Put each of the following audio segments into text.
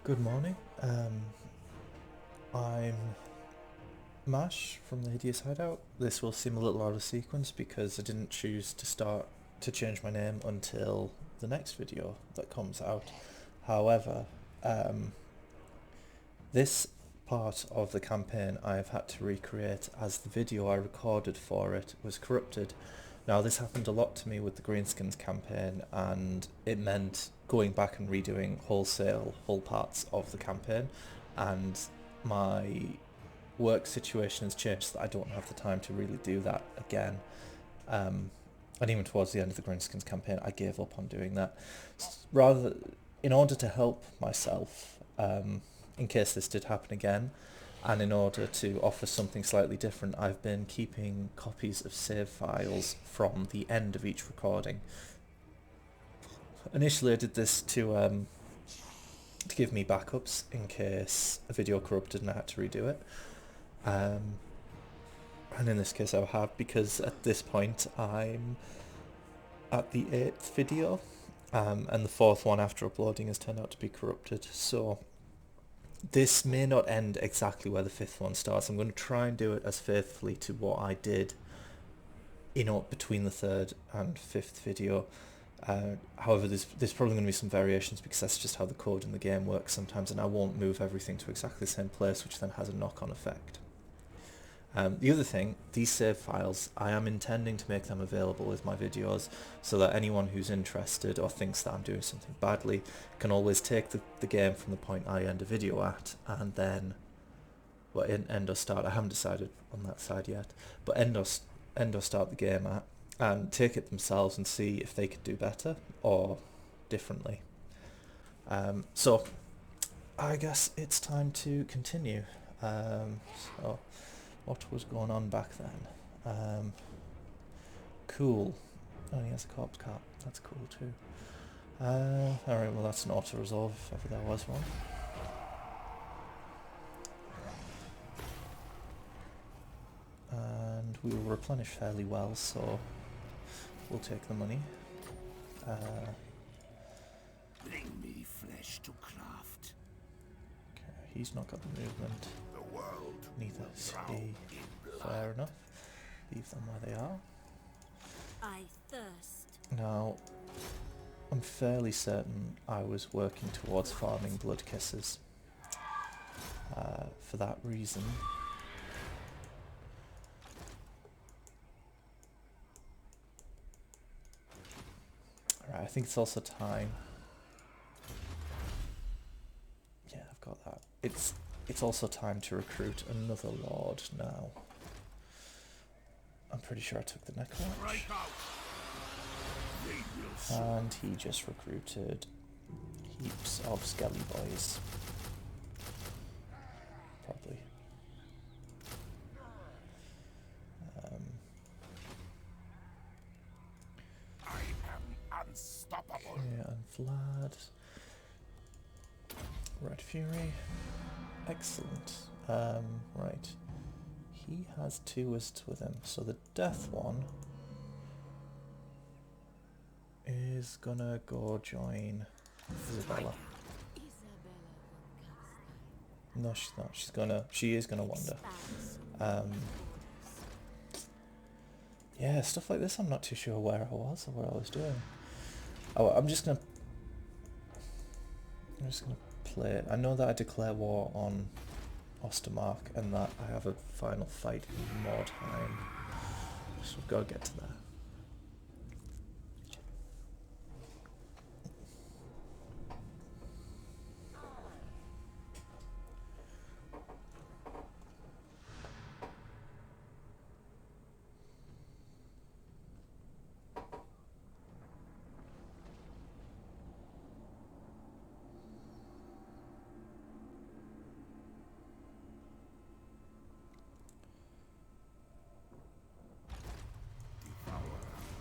Good morning. I'm Mash from the Hideous Hideout. This will seem a little out of sequence because I didn't choose to change my name until the next video that comes out. However, um, this part of the campaign I've had to recreate as the video I recorded for it was corrupted. Now this happened a lot to me with the Greenskins campaign, and it meant going back and redoing whole parts of the campaign, and my work situation has changed so that I don't have the time to really do that again. And even towards the end of the Greenskins campaign I gave up on doing that. Rather, in order to help myself, in case this did happen again, and in order to offer something slightly different, I've been keeping copies of save files from the end of each recording. Initially I did this to give me backups in case a video corrupted and I had to redo it. And in this case I have, because at this point I'm at the 8th video, and the 4th one after uploading has turned out to be corrupted, so this may not end exactly where the 5th one starts. I'm going to try and do it as faithfully to what I did between the 3rd and 5th video. However, there's probably going to be some variations because that's just how the code in the game works sometimes, and I won't move everything to exactly the same place, which then has a knock-on effect. The other thing, these save files, I am intending to make them available with my videos so that anyone who's interested or thinks that I'm doing something badly can always take the game from the point I end a video at, and then, well, end or start, I haven't decided on that side yet, but end or start the game at, and take it themselves and see if they could do better or differently. So I guess it's time to continue. So what was going on back then? Cool. Oh, he has a corpse cart. That's cool too. Alright, well that's an auto-resolve if ever there was one. And we will replenish fairly well, so we'll take the money. Bring me flesh to craft. Okay, he's not got the movement. The world Neither is drown he. in blood. Fair enough. Leave them where they are. I thirst. Now, I'm fairly certain I was working towards farming blood kisses. For that reason, alright, I think it's also time. Yeah, I've got that. It's also time to recruit another lord now. I'm pretty sure I took the Necrowatch. Break out. They will soon. And he just recruited heaps of skelly boys. Probably. I am unstoppable. Yeah, and Vlad. Red Fury. Excellent. Right. He has 2 wisps with him, so the death one is gonna go join Isabella. No, she's not. She is gonna wander. Yeah, stuff like this I'm not too sure where I was or what I was doing. Oh, I'm just gonna play it. I know that I declare war on Ostermark and that I have a final fight in more time. So we've got to get to that.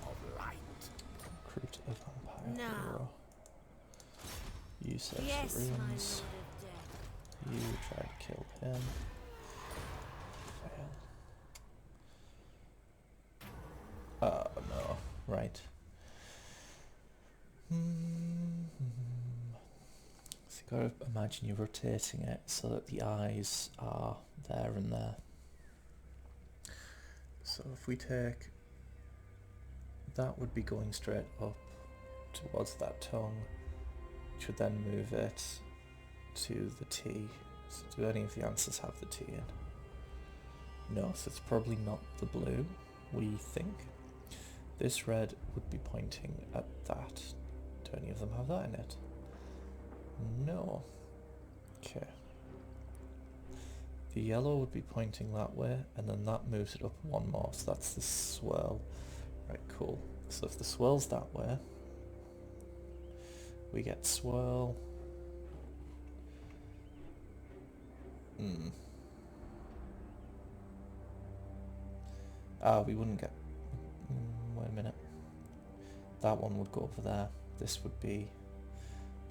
Of light. Recruit a vampire Now. hero. You search Yes, the my lord ruins. of death. You try to kill him. Fail. Oh no. Right. Has he Gotta imagine you're rotating it so that the eyes are there and there. So if we take, that would be going straight up towards that tongue, which would then move it to the T. So do any of the answers have the T in? No, so it's probably not the blue, we think. This red would be pointing at that. Do any of them have that in it? No. Okay. The yellow would be pointing that way, and then that moves it up one more, so that's the swirl. Right, cool. So if the swirl's that way, we get swirl. We wouldn't get... wait a minute. That one would go over there. This would be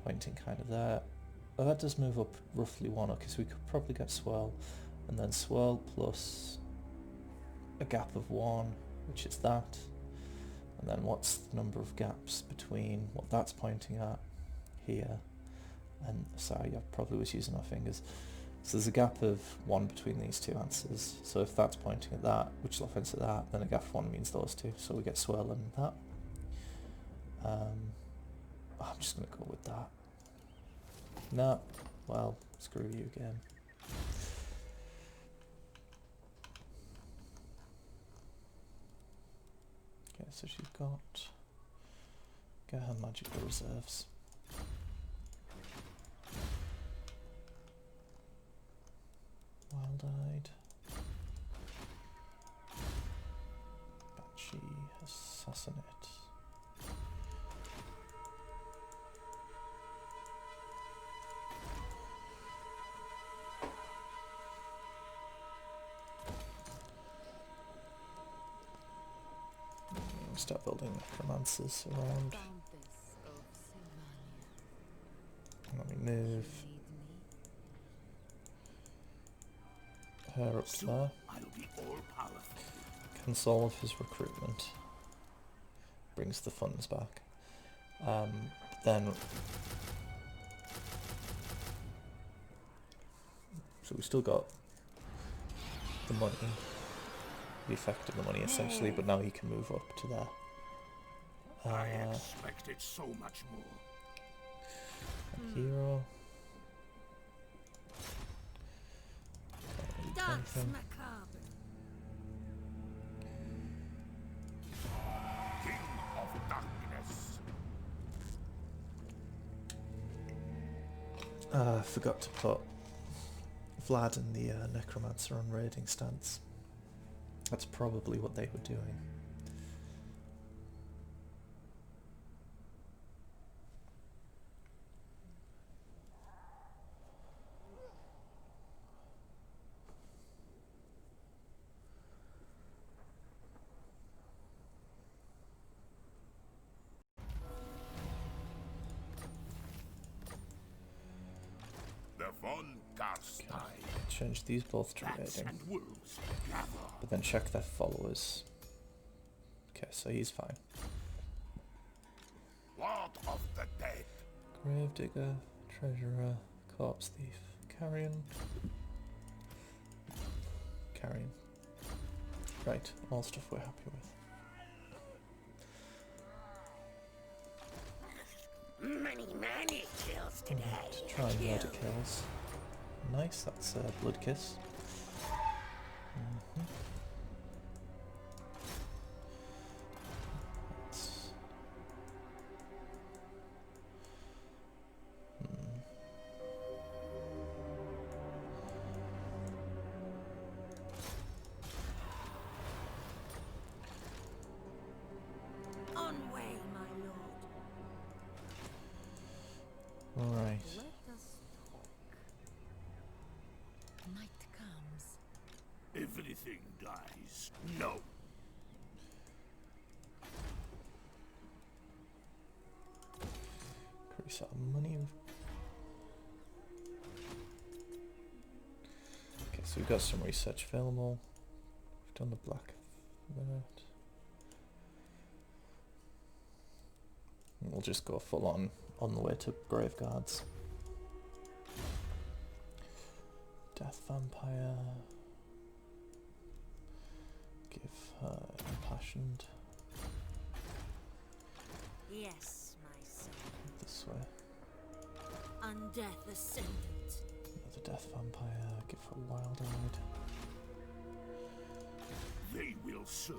pointing kind of there. Oh, that does move up roughly one, okay, so we could probably get swirl, and then swirl plus a gap of one, which is that. And then what's the number of gaps between what that's pointing at here and, sorry, I probably was using my fingers. So there's a gap of one between these two answers. So if that's pointing at that, which will offense at that, then a gap of one means those two. So we get swirl and that. I'm just going to go with that. No, well, screw you again. Okay, so she's got... get her magical reserves. Wild-eyed. Banshee, assassinate. Start building necromancers around. Let me move her up to there. Cancel of his recruitment. Brings the funds back. Then... so we still got the money. The effect of the money essentially, but now he can move up to there. I expected so much more. Hero. Dance macabre. King of darkness. I forgot to put Vlad and the necromancer on raiding stance. That's probably what they were doing. The von Carstein. Change these both to Bats raiding. and wolves gather. But then check their followers. Okay, so he's fine. Lord of the dead. Gravedigger, treasurer, corpse thief, carrion. Carrion. Right, all stuff we're happy with. Many kills today. Right, try and murder kills. Nice, that's a blood kiss. That's... On way, my lord. Alright. Let us talk. Night comes. Everything dies. No. Increase our money. Okay, so we've got some research available. We've done the black that. We'll just go full on the way to Graveguards. Death Vampire. Give her Impassioned. Yes, my son. This way. Undeath Ascendant. Another Death Vampire. Give her Wild-Eyed. They will serve.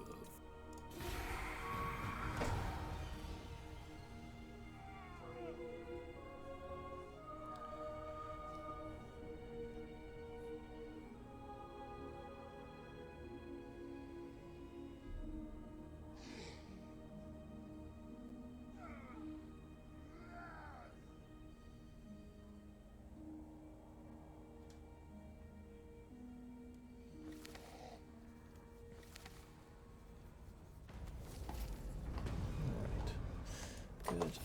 Good.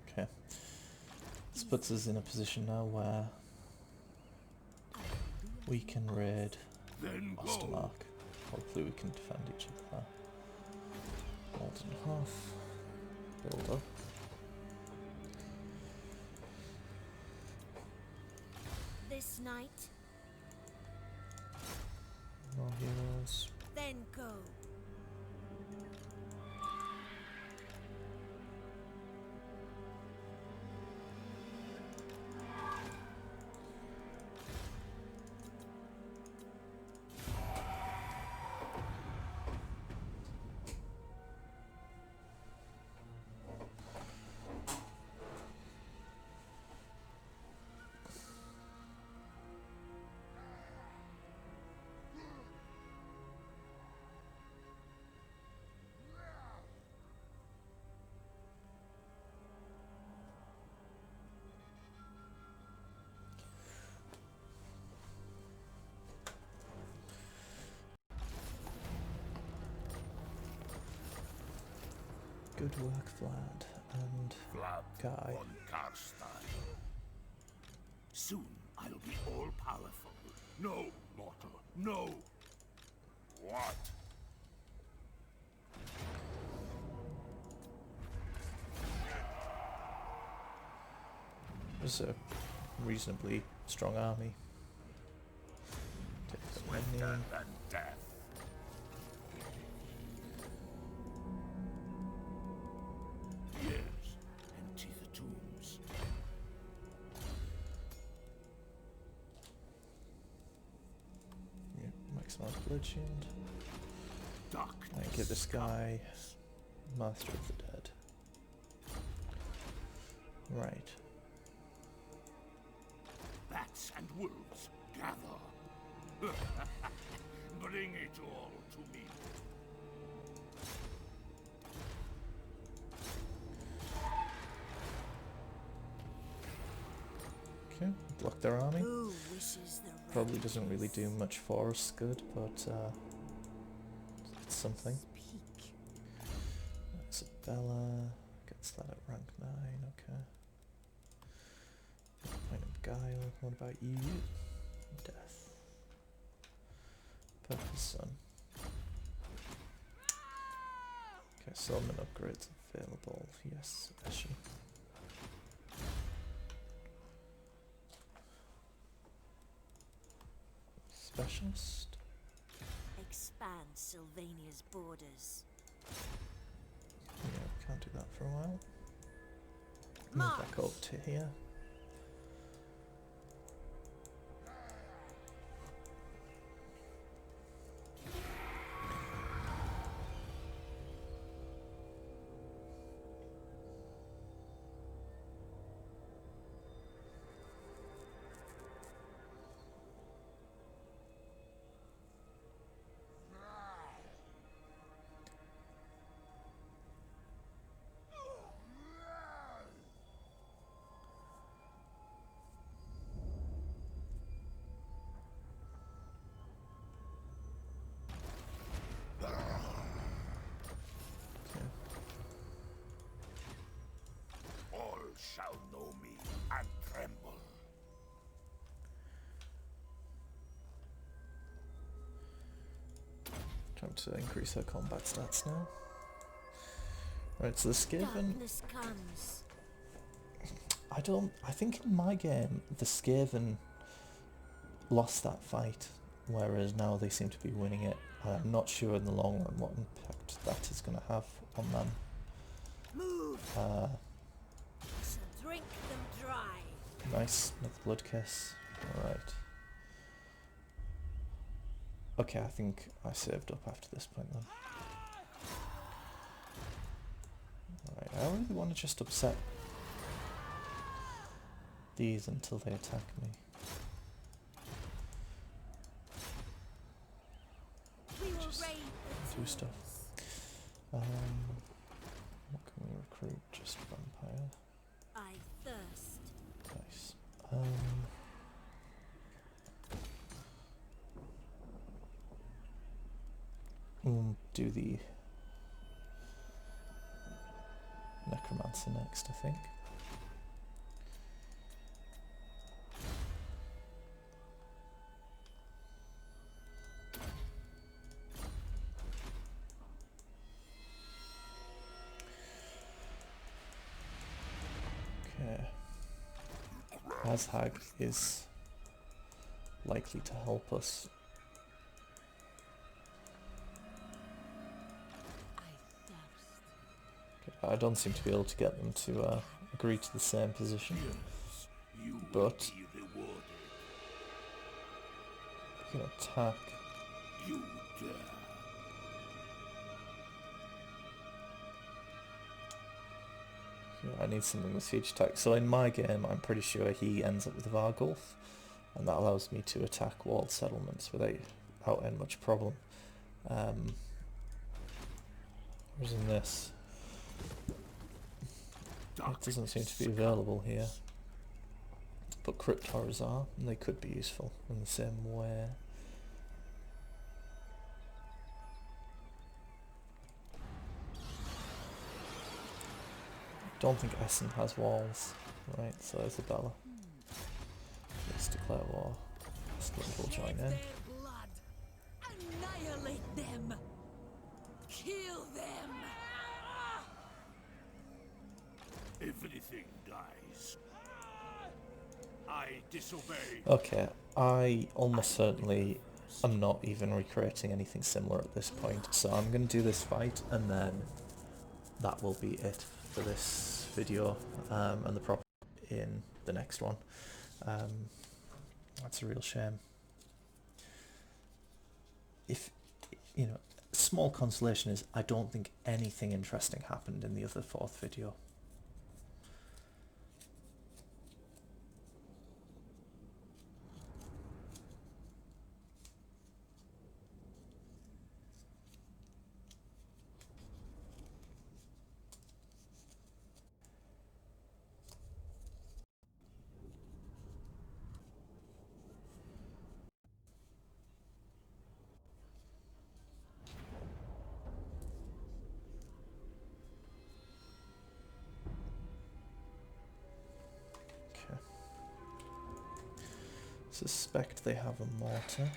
Okay. This puts us in a position now where we can raid Then Ostermark. go. Hopefully we can defend each other. Golden Half. Build up. This night, More heroes. then go. Good work, Vlad and Vlad Guy. on Carstein. Soon I'll be all-powerful. No, mortal, no. What? It was a reasonably strong army. Take the Sweat menu. and death. Yes, empty the tombs. Yeah, maximize blood shield. Darkness. And give this guy Master of the Dead. Right. Bats and wolves, gather. Bring it all to me. Okay, block their army. Who wishes the Probably doesn't really do much for us good, but it's something. Speak. Isabella gets that at rank 9, okay. Point of Guile, what about you? Death. Purple Sun. Okay, Solomon upgrades available, yes, Eshi. Specialist. Expand Sylvania's borders. Yeah, can't do that for a while. Move back up to here. All shall know me and tremble. Time to increase her combat stats now. Right, so the Skaven, Darkness comes. I think in my game the Skaven lost that fight, whereas now they seem to be winning it. I'm not sure in the long run what impact that is going to have on them. Move. So drink them dry. Nice, another blood kiss. Alright. Okay, I think I saved up after this point then. Alright, I really want to just upset these until they attack me. Just do stuff. What can we recruit? Just vampire. I thirst. Nice. We'll do the necromancer next, I think. Okay. Azhag is likely to help us. I don't seem to be able to get them to agree to the same position, but you can attack. You dare. I need something with siege attack. So in my game, I'm pretty sure he ends up with Vargulf, and that allows me to attack walled settlements without any much problem. Whereas in this, it doesn't seem to be available here. But crypt horrors are, and they could be useful in the same way. Don't think Essen has walls. Right, so Isabella. Let's declare war. Skins will join in. Their blood. Annihilate them. Kill them. Everything dies. I disobey. Okay, I almost certainly am not even recreating anything similar at this point, so I'm going to do this fight and then that will be it for this video, and the prop in the next one. That's a real shame. If, you know, small consolation is I don't think anything interesting happened in the other fourth video. Suspect they have a mortar.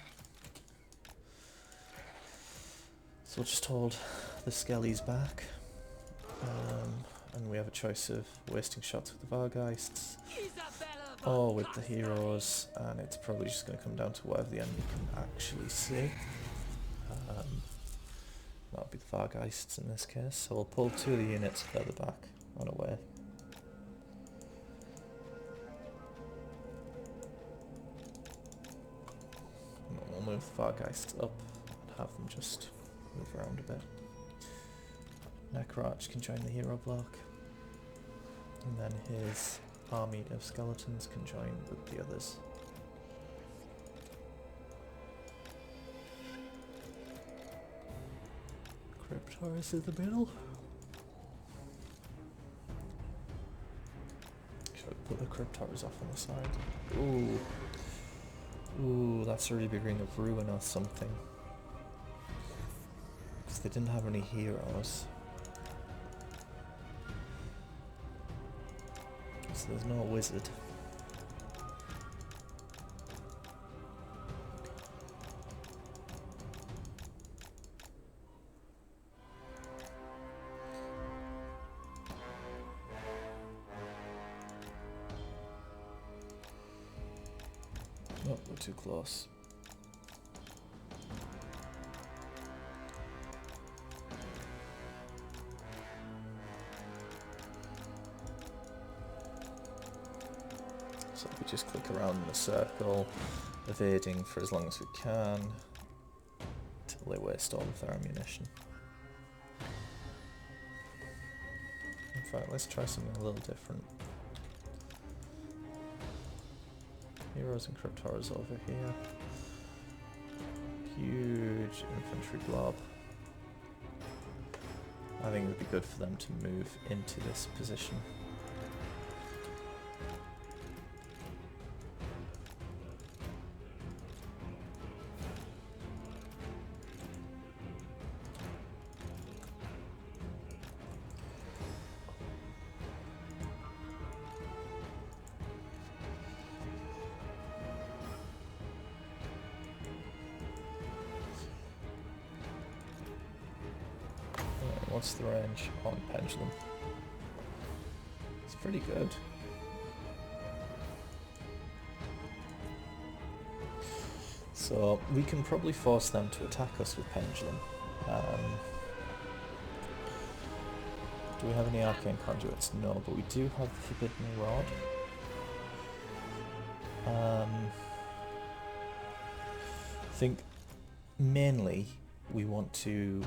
So we'll just hold the skellies back. And we have a choice of wasting shots with the Vargeists or with the heroes, and it's probably just going to come down to whatever the enemy can actually see. That'll be the Vargeists in this case, so we'll pull two of the units further back and away. We'll move the Vargeists up and have them just move around a bit. Necroarch can join the hero block, and then his army of skeletons can join with the others. Crypt Horus in the middle. Should I put the Crypt Horus off on the side? Ooh. Ooh, that's a really big ring of ruin or something. Because they didn't have any heroes. So there's no wizard. Oh, we're too close. So we just click around in a circle, evading for as long as we can, till they waste all of their ammunition. In fact, let's try something a little different. Heroes and Cryptoras over here. Huge infantry blob. I think it would be good for them to move into this position. What's the range on Pendulum? It's pretty good. So we can probably force them to attack us with Pendulum. Do we have any arcane conduits? No, but we do have the Forbidden Rod. I think mainly we want to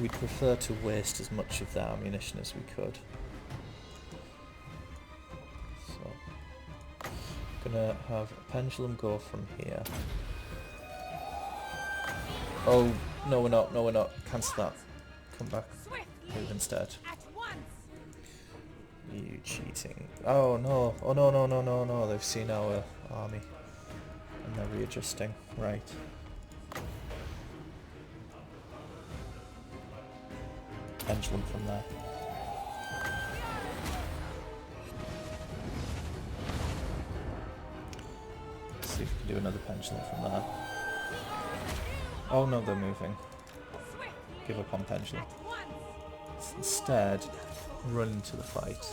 we'd prefer to waste as much of that ammunition as we could. So, gonna have a Pendulum go from here. Oh, no we're not, no we're not. Cancel that. Come back. Move instead. You cheating. Oh no, oh no, no, no, no, no. They've seen our army. And they're readjusting. Right. Pendulum from there. Let's see if we can do another Pendulum from there. Oh no, they're moving. Give up on Pendulum. Instead, run into the fight.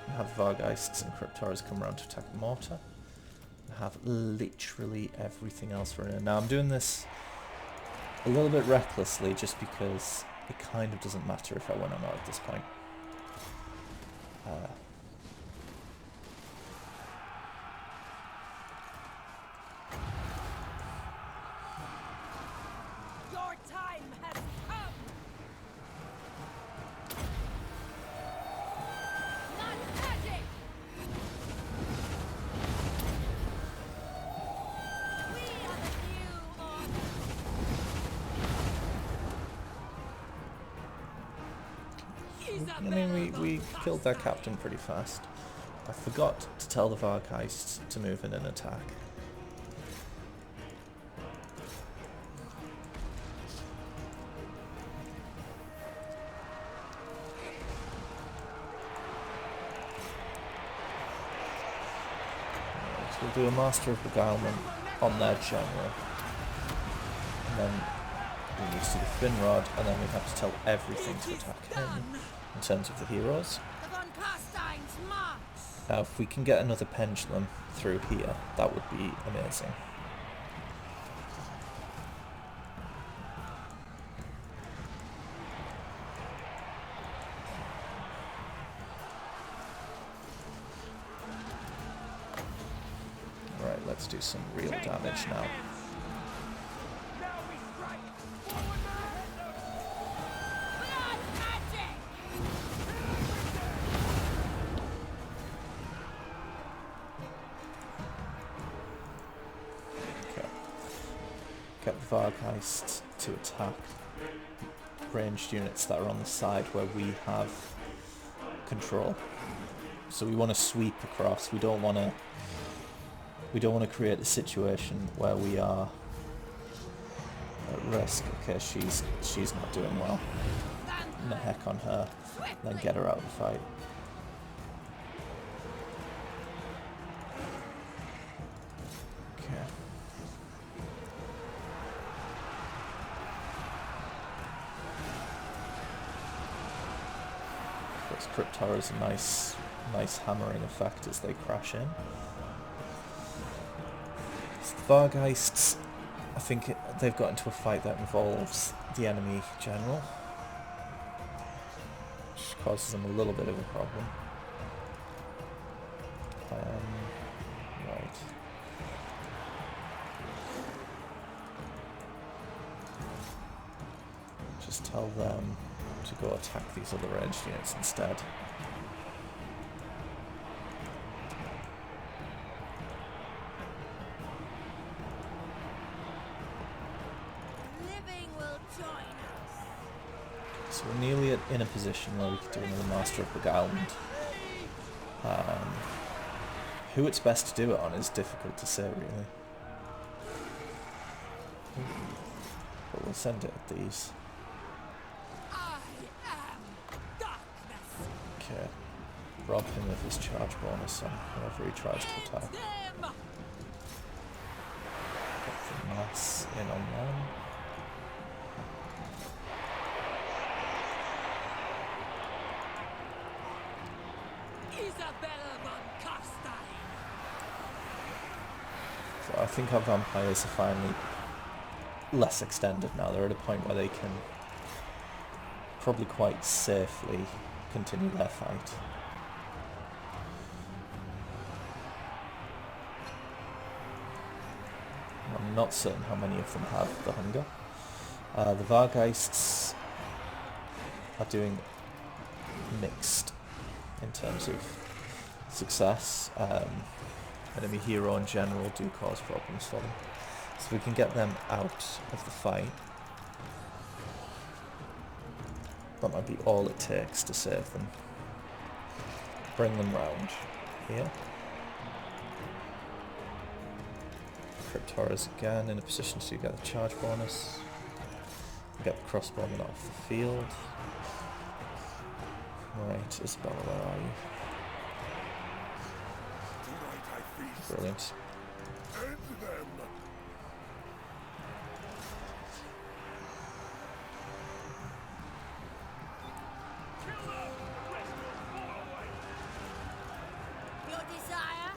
We have Vargheists and Cryptoras come around to attack the mortar. We have literally everything else running. Now I'm doing this a little bit recklessly just because it kind of doesn't matter if I win or not at this point. Your time has come. Not magic. We are the new order. I mean, we killed their captain pretty fast. I forgot to tell the Vargheists to move in and attack. So we'll do a Master of Beguilement on their general. And then we need to do the Finrod, and then we have to tell everything to attack him in terms of the heroes. The von Carstein's march. Now if we can get another Pendulum through here, that would be amazing. Right, let's do some real damage now. Blood magic. Okay. Get the Vargheists to attack ranged units that are on the side where we have control. So we want to sweep across. We don't want to create a situation where we are at risk. Okay, she's not doing well. And the heck on her. Then get her out of the fight. Okay. This Crypt Tower is a nice hammering effect as they crash in. The Vargeists, I think they've got into a fight that involves the enemy general, which causes them a little bit of a problem. Right. Just tell them to go attack these other ranged units instead. Living will join us. So we're nearly in a position where we could do another Master of Beguilement. Who it's best to do it on is difficult to say, really. But we'll send it at these. I am darkness. Okay. Rob him of his charge bonus on whenever he tries to attack. Them. Get the mass in on them. Isabella von Carstein. So I think our vampires are finally less extended now. They're at a point where they can probably quite safely continue their fight. I'm not certain how many of them have the hunger. The Vargeists are doing mixed in terms of success. Enemy hero and general do cause problems for them. So we can get them out of the fight. That might be all it takes to save them. Bring them round here. Cryptoras again in a position to get the charge bonus. Get the crossbowmen off the field. Right, Isabella, where are you? Brilliant. Your desire.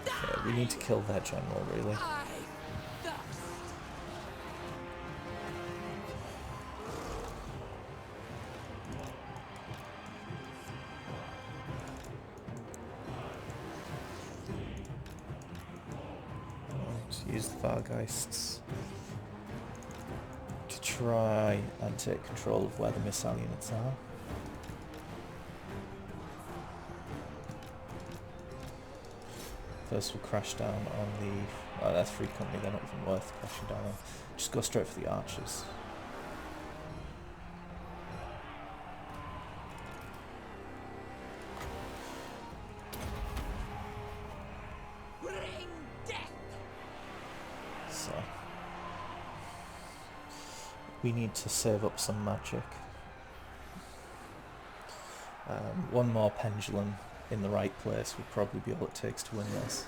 Okay, we need to kill that general, really. I thirst. Right, use the Vargeists to try and take control of where the missile units are. First we'll crash down on the... Oh, that's free company, they're not even worth crashing down on. Just go straight for the archers. Bring death. So... we need to save up some magic. One more pendulum in the right place would probably be all it takes to win this.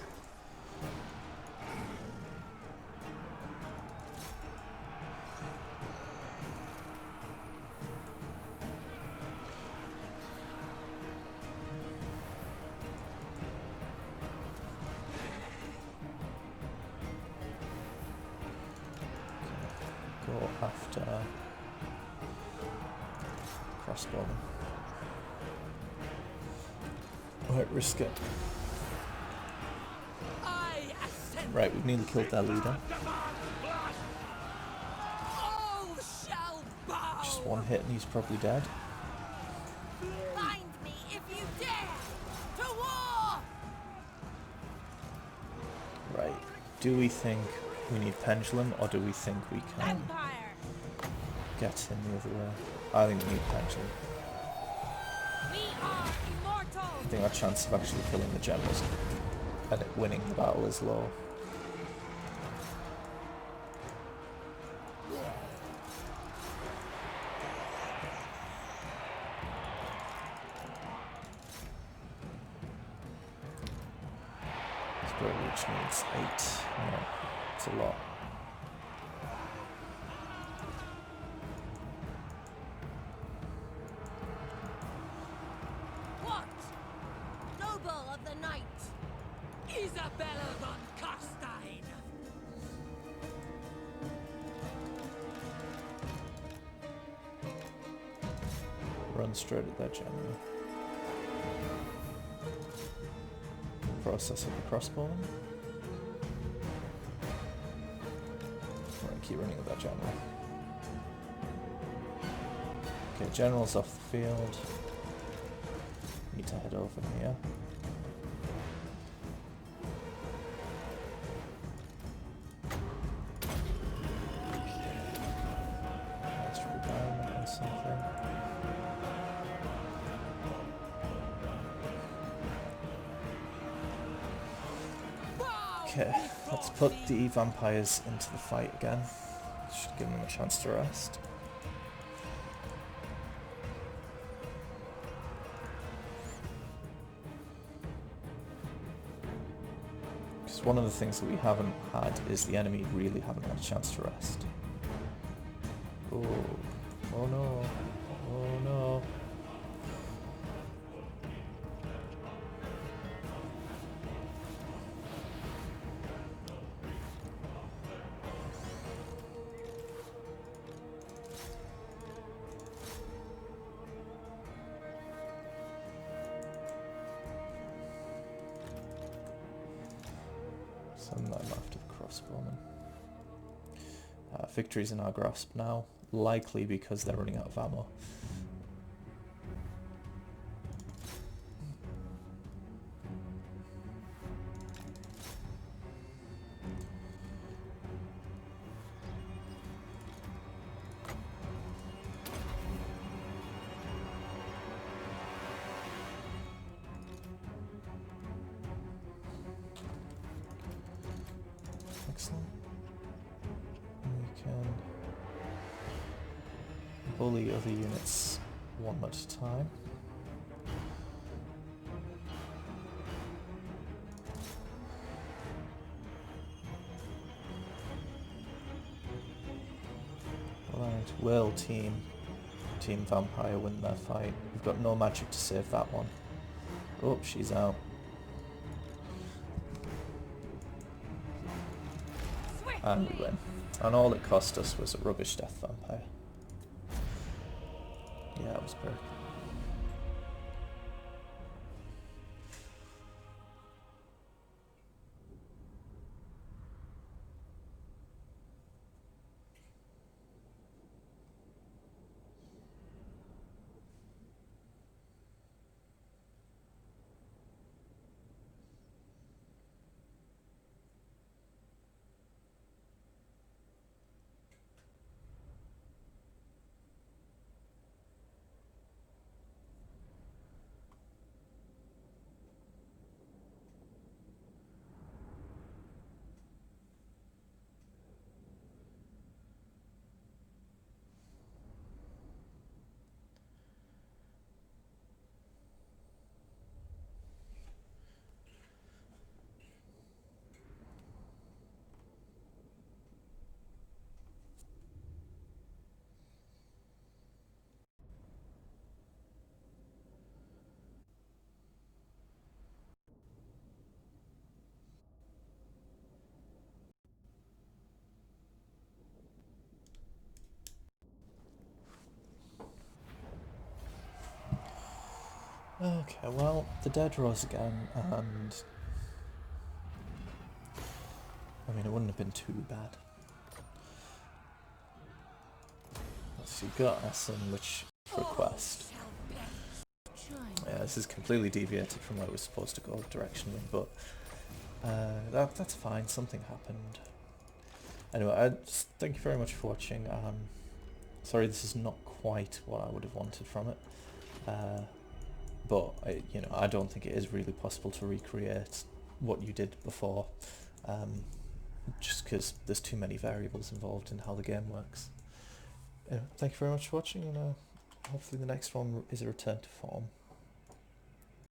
Go after crossbow. Right, risk it. I ascend. Right, we've nearly killed their leader. All shall bow. Just one hit and he's probably dead. Find me if you dare. To war. Right, do we think we need pendulum or do we think we can Empire. get him the other way? I think we need pendulum. We are immortal. I think our chance of actually killing the generals and it winning the battle is low. Square which needs 8. No, it's a lot. the night. Isabella von Carstein! Run straight at that general. Process of the crossbow. We're gonna keep running at that general. Okay, general's off the field. Need to head over here. Let's retirement or something. Okay, let's put the vampires into the fight again. Should give them a chance to rest. Because one of the things that we haven't had is the enemy really haven't had a chance to rest. Oh, oh no, oh no. Send them after the crossbowmen. Victory's in our grasp now, likely because they're running out of ammo. Excellent. We can bully other units one at a time. Right, will Team Vampire win their fight? We've got no magic to save that one. Oh, she's out. And we win. And all it cost us was a rubbish death vampire. Yeah, it was perfect. Okay, well, the dead rose again, and I mean, it wouldn't have been too bad. So you've got Essen, which request. Yeah, this is completely deviated from where we're supposed to go directionally, but that's fine. Something happened. Anyway, thank you very much for watching. Sorry, this is not quite what I would have wanted from it. But you know, I don't think it is really possible to recreate what you did before, just because there's too many variables involved in how the game works. Thank you very much for watching, and hopefully the next one is a return to form.